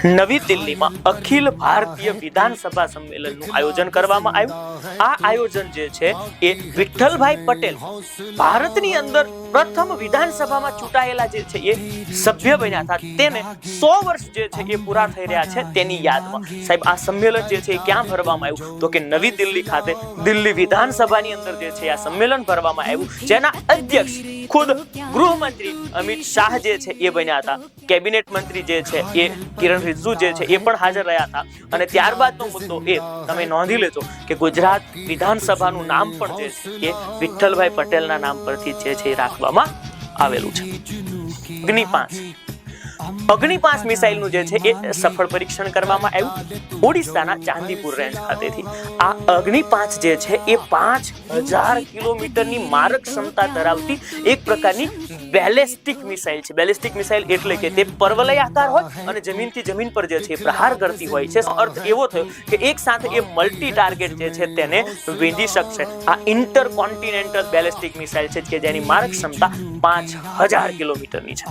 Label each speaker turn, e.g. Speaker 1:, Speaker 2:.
Speaker 1: નવી દિલ્હીમાં અખિલ ભારતીય વિધાનસભા સંમેલનનું આયોજન કરવામાં આવ્યું। આ આયોજન જે છે એ વિઠ્ઠલભાઈ પટેલ ભારતની અંદર પ્રથમ વિધાનસભામાં ચૂંટાયેલા જે છે એ સભ્ય બન્યા હતા, તેને 100 વર્ષ જે છે એ પૂરા થઈ રહ્યા છે તેની યાદમાં સાહેબ આ સંમેલન જે છે એ ક્યાં ભરવામાં આવ્યું તો કે નવી દિલ્હી ખાતે દિલ્હી વિધાનસભાની અંદર જે છે આ સંમેલન ભરવામાં આવ્યું, જેના અધ્યક્ષ ખુદ ગૃહમંત્રી અમિત શાહ જે છે એ બન્યા હતા। કેબિનેટ મંત્રી જે છે એ કિરણ રિજિજુ જે છે એ પણ હાજર રહ્યા હતા। અને ત્યારબાદનો મુદ્દો એ તમે નોંધી લેજો કે ગુજરાત વિધાનસભાનું નામ પણ જે છે એ વિઠ્ઠલભાઈ પટેલના નામ પરથી જે છે એ રાખવામાં આવેલું છે। અગ્નિ 5 મિસાઇલનું જે છે એ સફળ પરીક્ષણ કરવામાં આવ્યું ઓડિશાના ચાંદીપુર રેન્જ ખાતેથી। આ અગ્નિ 5 જે છે એ 5000 કિલોમીટરની મારક ક્ષમતા ધરાવતી એક પ્રકારની બેલિસ્ટિક મિસાઇલ છે। બેલિસ્ટિક મિસાઇલ એટલે કે તે પર્વલય આકાર હોય અને જમીનથી જમીન પર જે છે એ પ્રહાર કરતી હોય છે। અર્થ એવો થયો કે એક સાથે એ મલ્ટી ટાર્ગેટ જે છે તેને વિંધી શકશે। આ ઇન્ટરકોન્ટિનેન્ટલ બેલિસ્ટિક મિસાઇલ છે કે જેની મારક ક્ષમતા 5000 કિલોમીટરની છે।